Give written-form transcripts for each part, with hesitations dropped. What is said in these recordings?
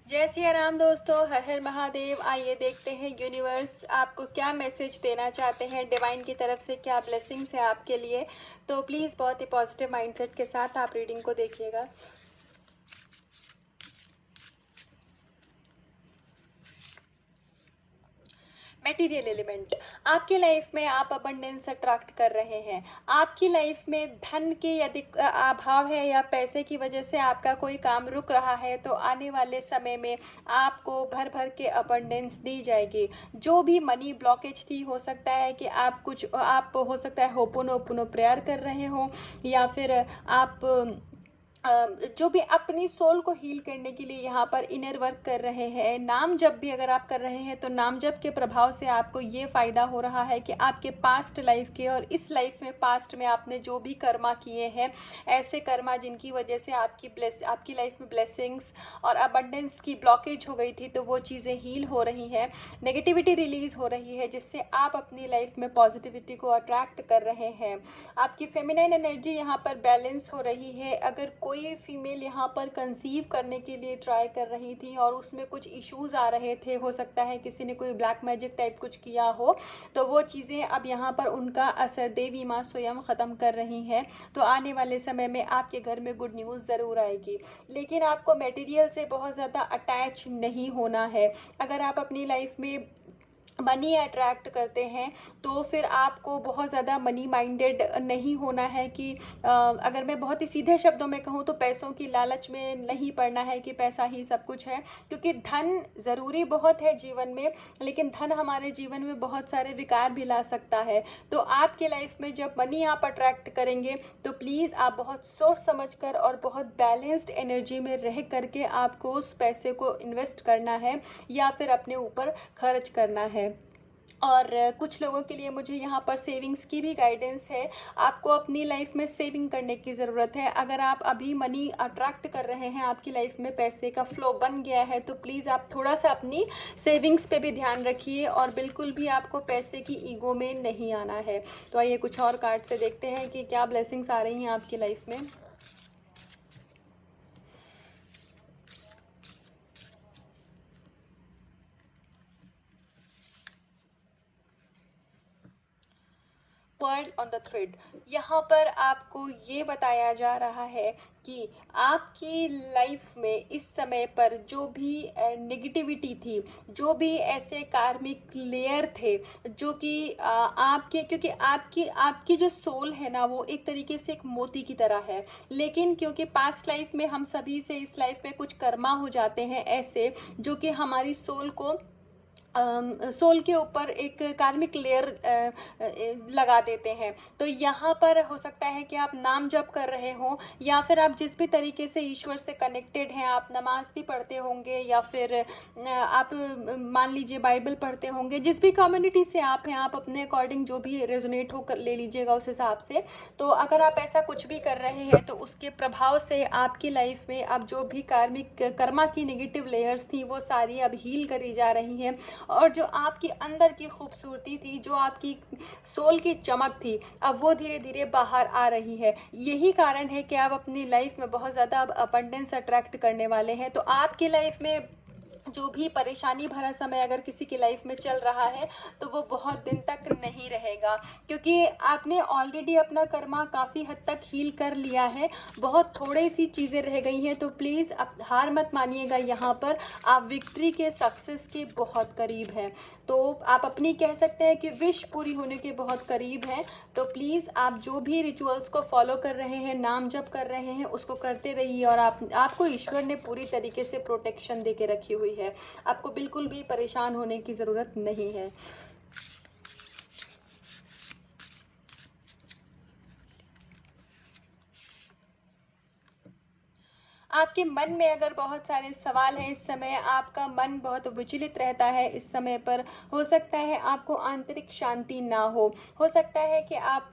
जय सिया राम दोस्तों, हर हर महादेव। आइए देखते हैं यूनिवर्स आपको क्या मैसेज देना चाहते हैं, डिवाइन की तरफ से क्या ब्लेसिंग्स है आपके लिए। तो प्लीज़ बहुत ही पॉजिटिव माइंडसेट के साथ आप रीडिंग को देखिएगा। मटेरियल एलिमेंट आपकी लाइफ में आप अबंडेंस अट्रैक्ट कर रहे हैं। आपकी लाइफ में धन के यदि अभाव है या पैसे की वजह से आपका कोई काम रुक रहा है तो आने वाले समय में आपको भर भर के अबंडेंस दी जाएगी। जो भी मनी ब्लॉकेज थी, हो सकता है कि आप हो सकता है होपोनोपोनो प्रेयर कर रहे हो, या फिर आप जो भी अपनी सोल को हील करने के लिए यहाँ पर इनर वर्क कर रहे हैं। नाम जप भी अगर आप कर रहे हैं तो नाम जप के प्रभाव से आपको ये फ़ायदा हो रहा है कि आपके पास्ट लाइफ के और इस लाइफ में पास्ट में आपने जो भी कर्मा किए हैं, ऐसे कर्मा जिनकी वजह से आपकी लाइफ में ब्लेसिंग्स और अबंडेंस की ब्लॉकेज हो गई थी, तो वो चीज़ें हील हो रही हैं। नेगेटिविटी रिलीज हो रही है, जिससे आप अपनी लाइफ में पॉजिटिविटी को अट्रैक्ट कर रहे हैं। आपकी फेमिनाइन एनर्जी यहाँ पर बैलेंस हो रही है। अगर कोई फीमेल यहाँ पर कंसीव करने के लिए ट्राई कर रही थी और उसमें कुछ इश्यूज आ रहे थे, हो सकता है किसी ने कोई ब्लैक मैजिक टाइप कुछ किया हो, तो वो चीज़ें अब यहाँ पर उनका असर देवी माँ स्वयं ख़त्म कर रही हैं। तो आने वाले समय में आपके घर में गुड न्यूज़ ज़रूर आएगी। लेकिन आपको मटेरियल से बहुत ज़्यादा अटैच नहीं होना है। अगर आप अपनी लाइफ में मनी अट्रैक्ट करते हैं तो फिर आपको बहुत ज़्यादा मनी माइंडेड नहीं होना है कि अगर मैं बहुत ही सीधे शब्दों में कहूँ तो पैसों की लालच में नहीं पड़ना है कि पैसा ही सब कुछ है। क्योंकि धन ज़रूरी बहुत है जीवन में, लेकिन धन हमारे जीवन में बहुत सारे विकार भी ला सकता है। तो आपके लाइफ में जब मनी आप अट्रैक्ट करेंगे तो प्लीज़ आप बहुत सोच समझ कर और बहुत बैलेंस्ड एनर्जी में रह करके आपको उस पैसे को इन्वेस्ट करना है या फिर अपने ऊपर खर्च करना है। और कुछ लोगों के लिए मुझे यहाँ पर सेविंग्स की भी गाइडेंस है। आपको अपनी लाइफ में सेविंग करने की ज़रूरत है। अगर आप अभी मनी अट्रैक्ट कर रहे हैं, आपकी लाइफ में पैसे का फ्लो बन गया है, तो प्लीज़ आप थोड़ा सा अपनी सेविंग्स पे भी ध्यान रखिए और बिल्कुल भी आपको पैसे की ईगो में नहीं आना है। तो आइए कुछ और कार्ड से देखते हैं कि क्या ब्लेसिंग्स आ रही हैं आपकी लाइफ में। पर्ल ऑन द थ्रेड, यहाँ पर आपको ये बताया जा रहा है कि आपकी लाइफ में इस समय पर जो भी नेगेटिविटी थी, जो भी ऐसे कार्मिक लेयर थे जो कि आपके, क्योंकि आपकी आपकी जो सोल है ना, वो एक तरीके से एक मोती की तरह है। लेकिन क्योंकि पास्ट लाइफ में हम सभी से इस लाइफ में कुछ कर्मा हो जाते हैं ऐसे, जो कि हमारी सोल को सोल के ऊपर एक कार्मिक लेयर लगा देते हैं। तो यहाँ पर हो सकता है कि आप नाम जप कर रहे हो, या फिर आप जिस भी तरीके से ईश्वर से कनेक्टेड हैं, आप नमाज भी पढ़ते होंगे, या फिर आप मान लीजिए बाइबल पढ़ते होंगे। जिस भी कम्युनिटी से आप हैं, आप अपने अकॉर्डिंग जो भी रेजोनेट होकर ले लीजिएगा उस हिसाब से। तो अगर आप ऐसा कुछ भी कर रहे हैं तो उसके प्रभाव से आपकी लाइफ में अब जो भी कार्मिक कर्मा की नेगेटिव लेयर्स थी, वो सारी अब हील करी जा रही हैं। और जो आपकी अंदर की खूबसूरती थी, जो आपकी सोल की चमक थी, अब वो धीरे धीरे बाहर आ रही है। यही कारण है कि आप अपनी लाइफ में बहुत ज़्यादा अब अबंडेंस अट्रैक्ट करने वाले हैं। तो आपकी लाइफ में जो भी परेशानी भरा समय अगर किसी की लाइफ में चल रहा है, तो वो बहुत दिन तक नहीं रहेगा, क्योंकि आपने ऑलरेडी अपना कर्मा काफ़ी हद तक हील कर लिया है। बहुत थोड़ी सी चीज़ें रह गई हैं। तो प्लीज़ आप हार मत मानिएगा, यहाँ पर आप विक्ट्री के, सक्सेस के बहुत करीब हैं। तो आप अपनी कह सकते हैं कि विश पूरी होने के बहुत करीब हैं। तो प्लीज़ आप जो भी रिचुअल्स को फॉलो कर रहे हैं, नाम जप कर रहे हैं, उसको करते रहिए। और आपको ईश्वर ने पूरी तरीके से प्रोटेक्शन दे के रखी हुई है। आपको बिल्कुल भी परेशान होने की ज़रूरत नहीं है। आपके मन में अगर बहुत सारे सवाल हैं, इस समय आपका मन बहुत विचलित रहता है, इस समय पर हो सकता है आपको आंतरिक शांति ना हो सकता है कि आप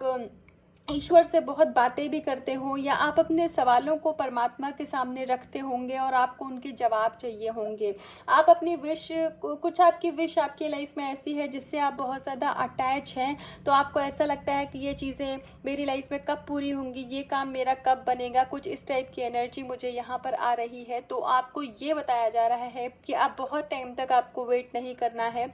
ईश्वर से बहुत बातें भी करते हो, या आप अपने सवालों को परमात्मा के सामने रखते होंगे और आपको उनके जवाब चाहिए होंगे। आप अपनी विश, कुछ आपकी विश आपकी लाइफ में ऐसी है जिससे आप बहुत ज़्यादा अटैच हैं, तो आपको ऐसा लगता है कि ये चीज़ें मेरी लाइफ में कब पूरी होंगी, ये काम मेरा कब बनेगा, कुछ इस टाइप की एनर्जी मुझे यहाँ पर आ रही है। तो आपको ये बताया जा रहा है कि आप बहुत टाइम तक आपको वेट नहीं करना है।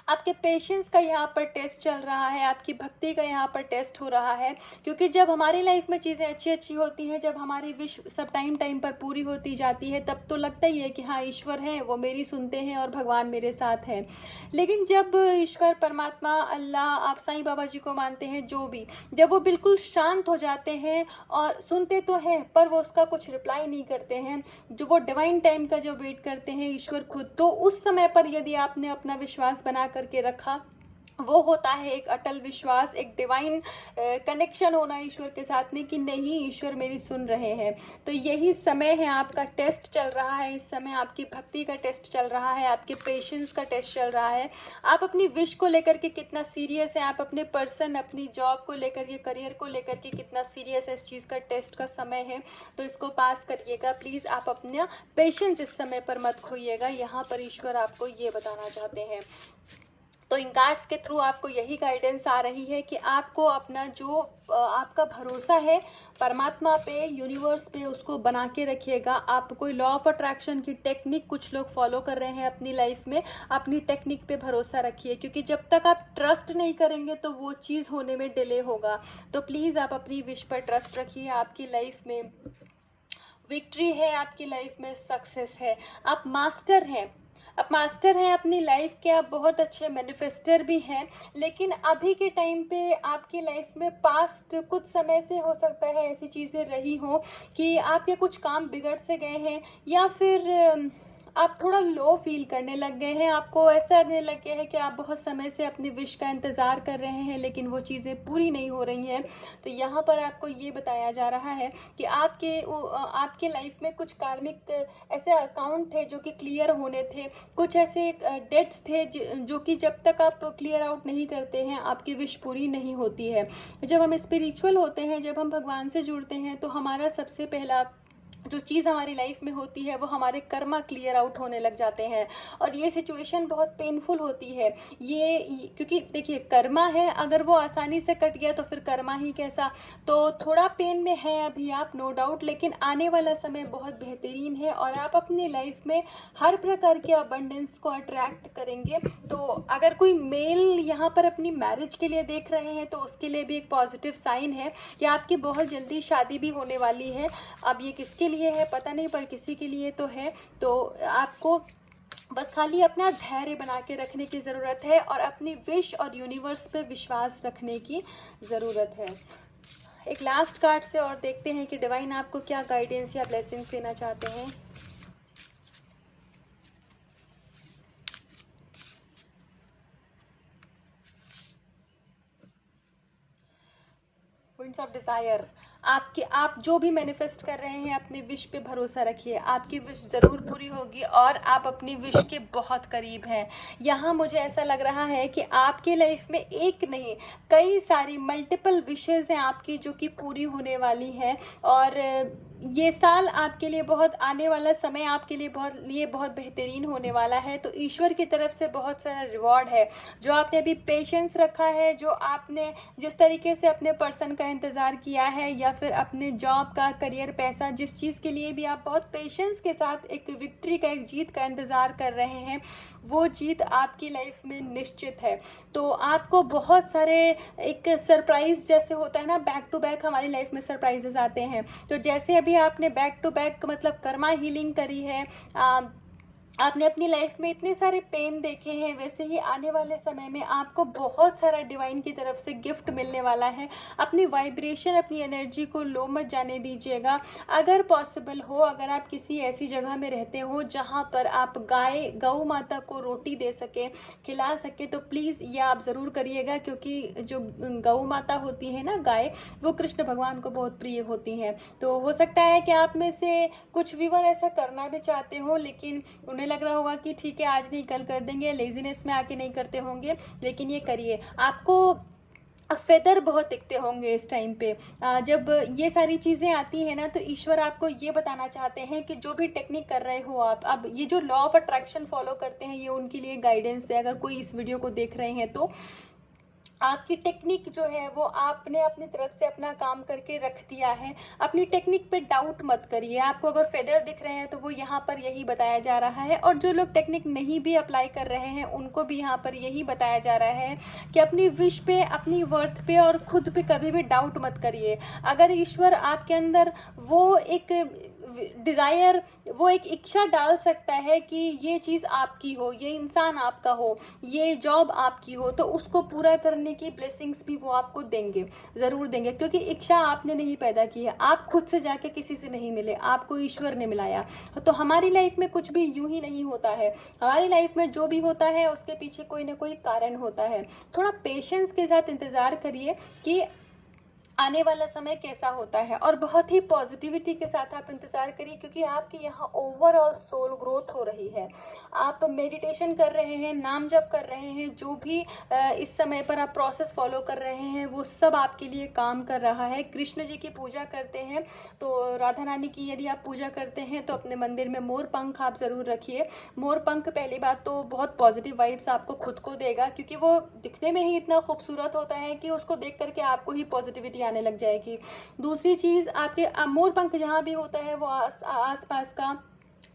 आपके पेशेंस का यहाँ पर टेस्ट चल रहा है, आपकी भक्ति का यहाँ पर टेस्ट हो रहा है। क्योंकि जब हमारी लाइफ में चीज़ें अच्छी अच्छी होती हैं, जब हमारी विश सब टाइम टाइम पर पूरी होती जाती है, तब तो लगता ही है कि हाँ ईश्वर हैं, वो मेरी सुनते हैं और भगवान मेरे साथ हैं। लेकिन जब ईश्वर, परमात्मा, अल्लाह, आप साईं बाबा जी को मानते हैं, जो भी, जब वो बिल्कुल शांत हो जाते हैं और सुनते तो हैं पर वो उसका कुछ रिप्लाई नहीं करते हैं, जो वो डिवाइन टाइम का जो वेट करते हैं ईश्वर खुद, तो उस समय पर यदि आपने अपना विश्वास बना करके रखा, वो होता है एक अटल विश्वास, एक डिवाइन कनेक्शन होना ईश्वर के साथ में कि नहीं, ईश्वर मेरी सुन रहे हैं। तो यही समय है, आपका टेस्ट चल रहा है इस समय, आपकी भक्ति का टेस्ट चल रहा है, आपके पेशेंस का टेस्ट चल रहा है। आप अपनी विश को लेकर के कितना सीरियस है, आप अपने पर्सन, अपनी जॉब को लेकर के, करियर को लेकर के कितना सीरियस है, इस चीज़ का टेस्ट का समय है। तो इसको पास करिएगा प्लीज़। आप अपना पेशेंस इस समय पर मत खोइएगा, यहाँ पर ईश्वर आपको ये बताना चाहते हैं। तो इन कार्ड्स के थ्रू आपको यही गाइडेंस आ रही है कि आपको अपना जो आपका भरोसा है परमात्मा पे, यूनिवर्स पे, उसको बना के रखिएगा। आप कोई लॉ ऑफ अट्रैक्शन की टेक्निक कुछ लोग फॉलो कर रहे हैं अपनी लाइफ में, अपनी टेक्निक पे भरोसा रखिए, क्योंकि जब तक आप ट्रस्ट नहीं करेंगे तो वो चीज़ होने में डिले होगा। तो प्लीज़ आप अपनी विश पर ट्रस्ट रखिए। आपकी लाइफ में विक्ट्री है, आपकी लाइफ में सक्सेस है। आप मास्टर हैं, आप मास्टर हैं अपनी लाइफ के, आप बहुत अच्छे मैनिफेस्टर भी हैं। लेकिन अभी के टाइम पे आपकी लाइफ में पास्ट कुछ समय से हो सकता है ऐसी चीज़ें रही हों कि आपके कुछ काम बिगड़ से गए हैं, या फिर आप थोड़ा लो फील करने लग गए हैं। आपको ऐसा लगने लग गया है कि आप बहुत समय से अपनी विश का इंतज़ार कर रहे हैं लेकिन वो चीज़ें पूरी नहीं हो रही हैं। तो यहाँ पर आपको ये बताया जा रहा है कि आपके लाइफ में कुछ कार्मिक ऐसे अकाउंट थे जो कि क्लियर होने थे, कुछ ऐसे डेट्स थे जो कि जब तक आप क्लियर आउट नहीं करते हैं आपकी विश पूरी नहीं होती है। जब हम स्पिरिचुअल होते हैं, जब हम भगवान से जुड़ते हैं, तो हमारा सबसे पहला जो चीज़ हमारी लाइफ में होती है वो हमारे कर्मा क्लियर आउट होने लग जाते हैं। और ये सिचुएशन बहुत पेनफुल होती है क्योंकि देखिए कर्मा है, अगर वो आसानी से कट गया तो फिर कर्मा ही कैसा। तो थोड़ा पेन में है अभी आप, नो डाउट, लेकिन आने वाला समय बहुत बेहतरीन है और आप अपनी लाइफ में हर प्रकार के अबंडेंस को अट्रैक्ट करेंगे। तो अगर कोई मेल यहाँ पर अपनी मैरिज के लिए देख रहे हैं तो उसके लिए भी एक पॉजिटिव साइन है कि आपकी बहुत जल्दी शादी भी होने वाली है। अब ये किसके लिए है पता नहीं, पर किसी के लिए तो है। तो आपको बस खाली अपना धैर्य बना के रखने की ज़रूरत है और अपनी विश और यूनिवर्स पे विश्वास रखने की ज़रूरत है। एक लास्ट कार्ड से और देखते हैं कि डिवाइन आपको क्या गाइडेंस या ब्लेसिंग्स देना चाहते हैं। विंड्स ऑफ डिज़ायर, आप जो भी मैनिफेस्ट कर रहे हैं अपनी विश पे भरोसा रखिए, आपकी विश ज़रूर पूरी होगी और आप अपनी विश के बहुत करीब हैं। यहाँ मुझे ऐसा लग रहा है कि आपकी लाइफ में एक नहीं, कई सारी मल्टीपल विशेज़ हैं आपकी जो कि पूरी होने वाली हैं। और ये साल आपके लिए बहुत, आने वाला समय आपके लिए बहुत बेहतरीन होने वाला है। तो ईश्वर की तरफ से बहुत सारा रिवॉर्ड है। जो आपने अभी पेशेंस रखा है, जो आपने जिस तरीके से अपने पर्सन का इंतज़ार किया है, या फिर अपने जॉब का, करियर, पैसा, जिस चीज़ के लिए भी आप बहुत पेशेंस के साथ एक विक्ट्री का, एक जीत का इंतज़ार कर रहे हैं, वो जीत आपकी लाइफ में निश्चित है। तो आपको बहुत सारे एक सरप्राइज़ जैसे होता है ना, बैक टू बैक हमारी लाइफ में सरप्राइजेस आते हैं। तो जैसे अभी आपने बैक टू बैक मतलब कर्मा हीलिंग करी है, आपने अपनी लाइफ में इतने सारे पेन देखे हैं, वैसे ही आने वाले समय में आपको बहुत सारा डिवाइन की तरफ से गिफ्ट मिलने वाला है। अपनी वाइब्रेशन, अपनी एनर्जी को लो मत जाने दीजिएगा। अगर पॉसिबल हो, अगर आप किसी ऐसी जगह में रहते हो जहाँ पर आप गौ माता को रोटी दे सके, खिला सके, तो प्लीज़ ये आप ज़रूर करिएगा। क्योंकि जो गौ माता होती है ना, गाय, वो कृष्ण भगवान को बहुत प्रिय होती हैं। तो हो सकता है कि आप में से कुछ व्यूअर ऐसा करना भी चाहते हो, लेकिन उन्हें लग रहा होगा कि ठीक है आज नहीं कल कर देंगे, लेजीनेस में आके नहीं करते होंगे, लेकिन ये करिए। आपको फेदर बहुत दिखते होंगे इस टाइम पे। जब ये सारी चीज़ें आती हैं ना, तो ईश्वर आपको ये बताना चाहते हैं कि जो भी टेक्निक कर रहे हो आप, अब ये जो लॉ ऑफ अट्रैक्शन फॉलो करते हैं, ये उनके लिए गाइडेंस है। अगर कोई इस वीडियो को देख रहे हैं तो आपकी टेक्निक जो है वो आपने अपनी तरफ से अपना काम करके रख दिया है। अपनी टेक्निक पे डाउट मत करिए। आपको अगर फेदर दिख रहे हैं तो वो यहाँ पर यही बताया जा रहा है, और जो लोग टेक्निक नहीं भी अप्लाई कर रहे हैं उनको भी यहाँ पर यही बताया जा रहा है कि अपनी विश पे, अपनी वर्थ पे और खुद पे कभी भी डाउट मत करिए। अगर ईश्वर आपके अंदर वो एक डिज़ायर, वो एक इच्छा डाल सकता है कि ये चीज़ आपकी हो, ये इंसान आपका हो, ये जॉब आपकी हो, तो उसको पूरा करने की ब्लेसिंग्स भी वो आपको देंगे, ज़रूर देंगे। क्योंकि इच्छा आपने नहीं पैदा की है, आप खुद से जाके किसी से नहीं मिले, आपको ईश्वर ने मिलाया। तो हमारी लाइफ में कुछ भी यूं ही नहीं होता है। हमारी लाइफ में जो भी होता है उसके पीछे कोई ना कोई कारण होता है। थोड़ा पेशेंस के साथ इंतज़ार करिए कि आने वाला समय कैसा होता है, और बहुत ही पॉजिटिविटी के साथ आप इंतज़ार करिए, क्योंकि आपकी यहाँ ओवरऑल सोल ग्रोथ हो रही है। आप मेडिटेशन कर रहे हैं, नाम जप कर रहे हैं, जो भी इस समय पर आप प्रोसेस फॉलो कर रहे हैं वो सब आपके लिए काम कर रहा है। कृष्ण जी की पूजा करते हैं तो राधा रानी की यदि आप पूजा करते हैं तो अपने मंदिर में मोर पंख आप ज़रूर रखिए। मोर पंख पहली बात तो बहुत पॉजिटिव वाइब्स आपको खुद को देगा, क्योंकि वो दिखने में ही इतना खूबसूरत होता है कि उसको देख करके आपको ही पॉजिटिविटी आने लग जाएगी। दूसरी चीज़, आपके मोर पंख जहाँ भी होता है वो आस पास का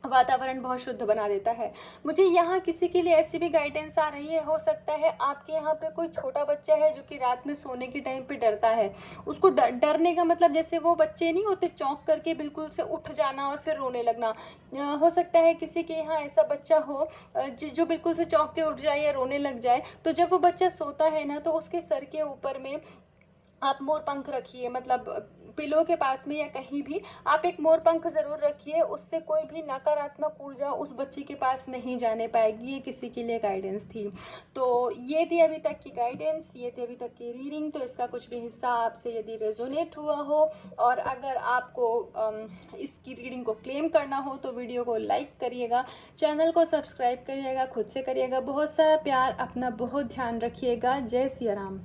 वातावरण बहुत शुद्ध बना देता है। मुझे यहाँ किसी के लिए ऐसी भी गाइडेंस आ रही है, हो सकता है आपके यहाँ पे कोई छोटा बच्चा है जो कि रात में सोने के टाइम पे डरता है। उसको डरने का मतलब, जैसे वो बच्चे नहीं होते चौंक करके बिल्कुल से उठ जाना और फिर रोने लगना, हो सकता है किसी के यहाँ ऐसा बच्चा हो जो बिल्कुल से चौंक के उठ जाए या रोने लग जाए। तो जब वो बच्चा सोता है ना, तो उसके सर के ऊपर में आप मोर पंख रखिए, मतलब पिलो के पास में या कहीं भी आप एक मोर पंख ज़रूर रखिए। उससे कोई भी नकारात्मक ऊर्जा उस बच्चे के पास नहीं जाने पाएगी। ये किसी के लिए गाइडेंस थी। तो ये थी अभी तक की गाइडेंस, ये थी अभी तक की रीडिंग। तो इसका कुछ भी हिस्सा आपसे यदि रेजोनेट हुआ हो, और अगर आपको इसकी रीडिंग को क्लेम करना हो, तो वीडियो को लाइक करिएगा, चैनल को सब्सक्राइब करिएगा, खुद से करिएगा। बहुत सारा प्यार, अपना बहुत ध्यान रखिएगा। जय सिया राम।